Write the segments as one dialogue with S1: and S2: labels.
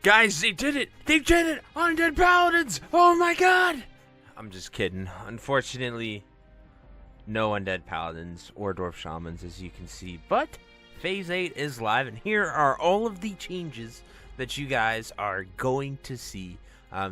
S1: Guys, they did it! They did it! Undead Paladins! Oh my god! I'm just kidding. Unfortunately, no Undead Paladins or Dwarf Shamans, as you can see. But Phase 8 is live, and here are all of the changes that you guys are going to see.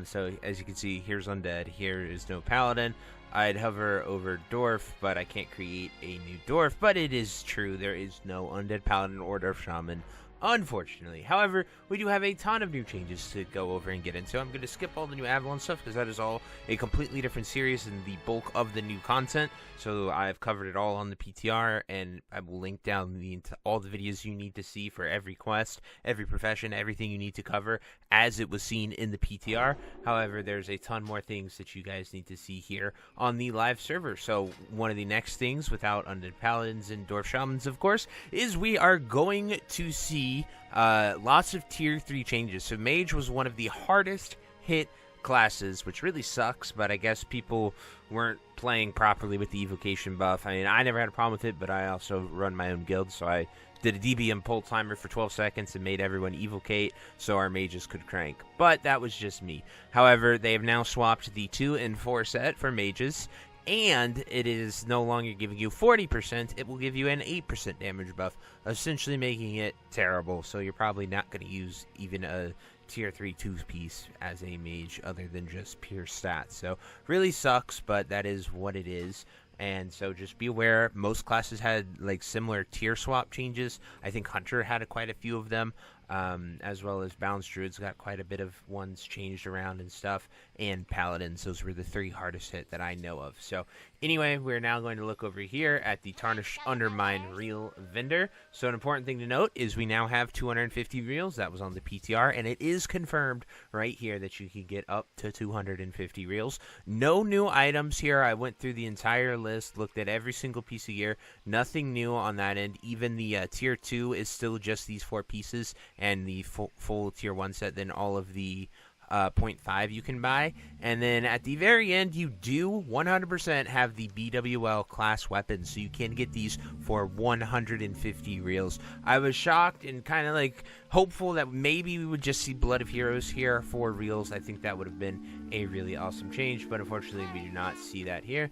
S1: So, as you can see, here's Undead. Here is no Paladin. I'd hover over Dwarf, but I can't create a new Dwarf. But it is true, there is no Undead Paladin or Dwarf Shaman, unfortunately. However, we do have a ton of new changes to go over and get into. I'm going to skip all the new Avalon stuff because that is all a completely different series and the bulk of the new content. So I've covered it all on the PTR, and I will link down all the videos you need to see for every quest, every profession, everything you need to cover as it was seen in the PTR. However, there's a ton more things that you guys need to see here on the live server. So one of the next things, without Undead Paladins and Dwarf Shamans, of course, is we are going to see lots of Tier 3 changes. So Mage was one of the hardest hit classes, which really sucks, but I guess people weren't playing properly with the evocation buff. I mean, I never had a problem with it, but I also run my own guild, so I did a DBM pull timer for 12 seconds and made everyone evocate so our mages could crank. But that was just me. However, they have now swapped the 2 and 4 set for mages, and it is no longer giving you 40%, it will give you an 8% damage buff, essentially making it terrible. So you're probably not going to use even a Tier 3 2-piece as a mage other than just pure stats. So really sucks, but that is what it is. And so just be aware, most classes had like similar tier swap changes. I think Hunter had quite a few of them, as well as Bounce Druids got quite a bit of ones changed around and stuff, and Paladins. Those were the 3 hardest hit that I know of. So anyway, we're now going to look over here at the Tarnish Undermine Reel Vendor. So an important thing to note is we now have 250 reels. That was on the PTR, and it is confirmed right here that you can get up to 250 reels. No new items here. I went through the entire list, looked at every single piece of gear. Nothing new on that end. Even the Tier 2 is still just these 4 pieces, and the full Tier 1 set, then all of the 0.5 you can buy. And then at the very end, you do 100% have the BWL class weapons, so you can get these for 150 reels. I was shocked and kind of like hopeful that maybe we would just see Blood of Heroes here for reels. I think that would have been a really awesome change, but unfortunately we do not see that here.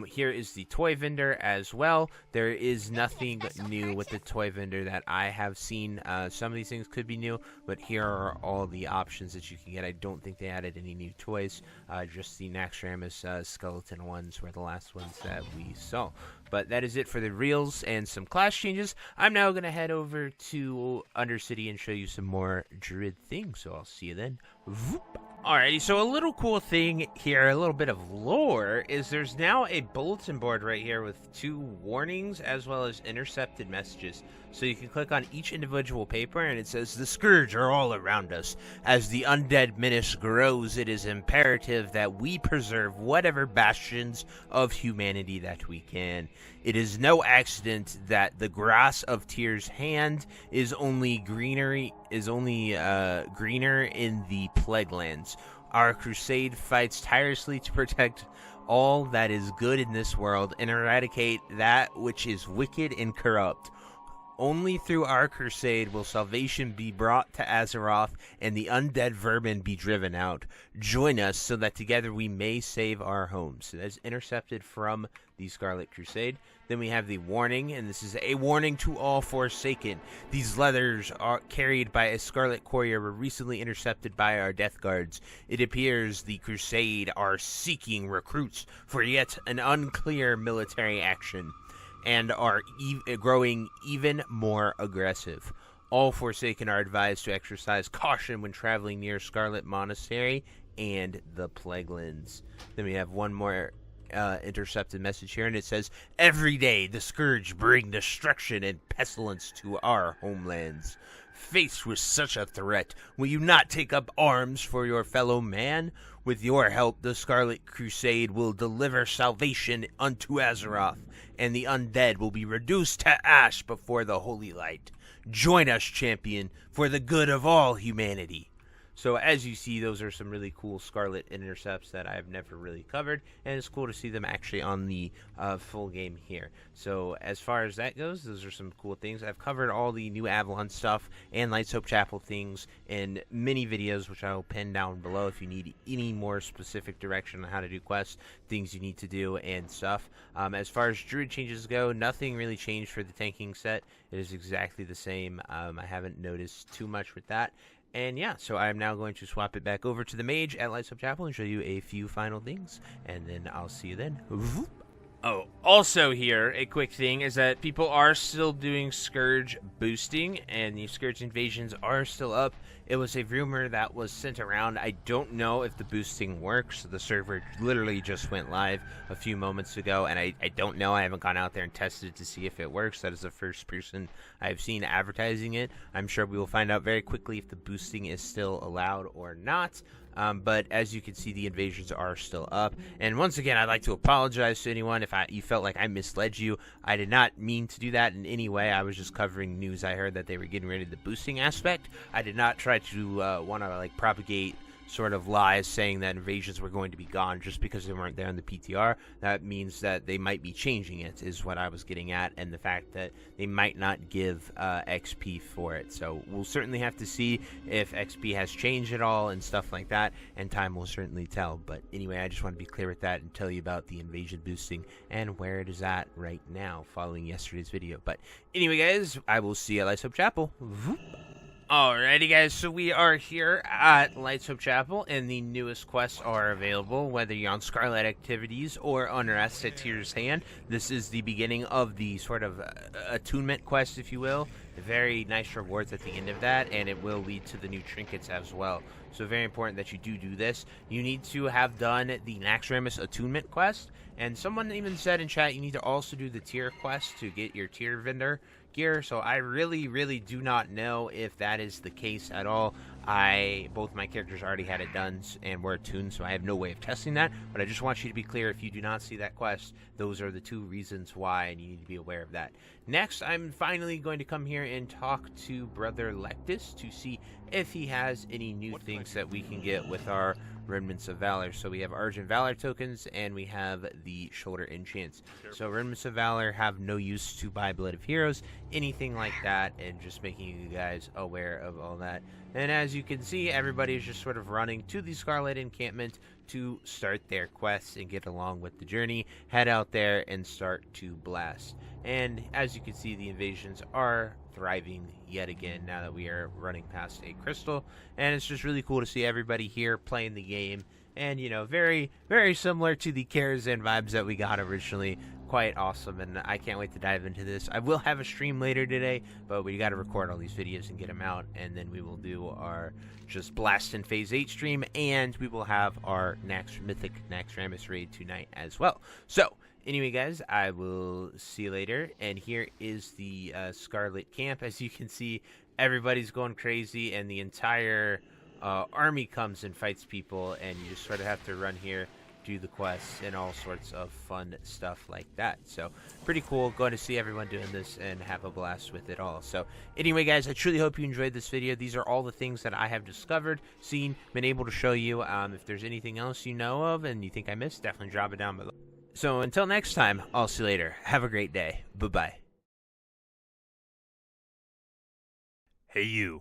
S1: Here is the Toy Vendor as well. There is nothing new with the Toy Vendor that I have seen. Some of these things could be new, but here are all the options that you can get. I don't think they added any new toys. Just the Naxxramas skeleton ones were the last ones that we saw. But that is it for the reels and some class changes. I'm now going to head over to Undercity and show you some more Druid things. So I'll see you then. Voop. Alrighty, so a little cool thing here, a little bit of lore, is there's now a bulletin board right here with 2 warnings as well as intercepted messages. So you can click on each individual paper and it says, "The Scourge are all around us. As the undead menace grows, it is imperative that we preserve whatever bastions of humanity that we can. It is no accident that the grass of Tyr's hand is only greener in the Plaguelands. Our crusade fights tirelessly to protect all that is good in this world and eradicate that which is wicked and corrupt. Only through our crusade will salvation be brought to Azeroth and the undead vermin be driven out. Join us so that together we may save our homes." So that's intercepted from the Scarlet Crusade. Then we have the warning, and this is a warning to all Forsaken. These letters are carried by a Scarlet Courier were recently intercepted by our Death Guards. It appears the Crusade are seeking recruits for yet an unclear military action, and are growing even more aggressive. All Forsaken are advised to exercise caution when traveling near Scarlet Monastery and the Plaguelands. Then we have one more intercepted message here, and it says, "Every day the Scourge bring destruction and pestilence to our homelands. Faced with such a threat, will you not take up arms for your fellow man? With your help, the Scarlet Crusade will deliver salvation unto Azeroth, and the undead will be reduced to ash before the holy light. Join us, champion, for the good of all humanity." So as you see, those are some really cool Scarlet intercepts that I've never really covered, and it's cool to see them actually on the full game here. So as far as that goes, those are some cool things. I've covered all the new Avalon stuff and Lights Hope Chapel things in many videos, which I will pin down below if you need any more specific direction on how to do quests, things you need to do, and stuff. As far as Druid changes go, nothing really changed for the tanking set. It is exactly the same. I haven't noticed too much with that. And yeah, so I'm now going to swap it back over to the mage at Lights Up Chapel and show you a few final things, and then I'll see you then. Oh, also here, a quick thing is that people are still doing Scourge boosting, and the Scourge invasions are still up. It was a rumor that was sent around. I don't know if the boosting works. The server literally just went live a few moments ago, and I don't know. I haven't gone out there and tested it to see if it works. That is the first person I've seen advertising it. I'm sure we will find out very quickly if the boosting is still allowed or not. But as you can see, the invasions are still up. And once again, I'd like to apologize to anyone if you felt like I misled you. I did not mean to do that in any way. I was just covering news I heard that they were getting rid of the boosting aspect. I did not try to want to propagate sort of lies saying that invasions were going to be gone just because they weren't there in the PTR. That means that they might be changing it, is what I was getting at, and the fact that they might not give XP for it. So we'll certainly have to see if XP has changed at all and stuff like that, and time will certainly tell. But anyway, I just want to be clear with that and tell you about the invasion boosting and where it is at right now following yesterday's video. But anyway, guys, I will see you at Lights Hope Chapel. Alrighty, guys, so we are here at Lights Hope Chapel, and the newest quests are available, whether you're on Scarlet Activities or Unrest at Tyr's Hand. This is the beginning of the sort of attunement quest, if you will. Very nice rewards at the end of that, and it will lead to the new trinkets as well. So very important that you do this. You need to have done the Naxxramas attunement quest, and someone even said in chat you need to also do the tier quest to get your TUR Vendor gear. So I really do not know if that is the case at all. Both my characters already had it done and were attuned, so I have no way of testing that, but I just want you to be clear, if you do not see that quest, those are the two reasons why, and you need to be aware of that. Next, I'm finally going to come here and talk to Brother Lectus to see if he has any new things that we can get with our Remnants of Valor. So we have Argent Valor tokens, and we have the Shoulder Enchants. So Remnants of Valor have no use to buy Blood of Heroes, anything like that, and just making you guys aware of all that. And as you can see, everybody is just sort of running to the Scarlet Encampment to start their quests and get along with the journey, head out there and start to blast. And as you can see, the invasions are thriving yet again now that we are running past a crystal, and it's just really cool to see everybody here playing the game. And you know, very similar to the Karazhan vibes that we got originally. Quite awesome, and I can't wait to dive into this. I will have a stream later today, but we got to record all these videos and get them out, and then we will do our just Blast in Phase 8 stream, and we will have our Mythic Naxxramas raid tonight as well. So anyway, guys, I will see you later. And here is the Scarlet camp. As you can see, everybody's going crazy, and the entire army comes and fights people, and you just sort of have to run here, do the quests, and all sorts of fun stuff like that. So pretty cool. Going to see everyone doing this and have a blast with it all. So anyway, guys, I truly hope you enjoyed this video. These are all the things that I have discovered, seen, been able to show you. If there's anything else you know of and you think I missed, definitely drop it down below. So until next time, I'll see you later. Have a great day. Bye-bye. Hey you.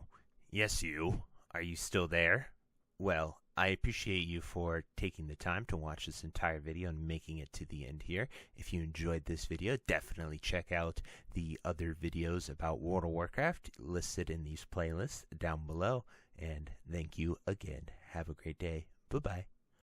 S1: Yes you. Are you still there? Well, I appreciate you for taking the time to watch this entire video and making it to the end here. If you enjoyed this video, definitely check out the other videos about World of Warcraft listed in these playlists down below. And thank you again. Have a great day. Bye-bye.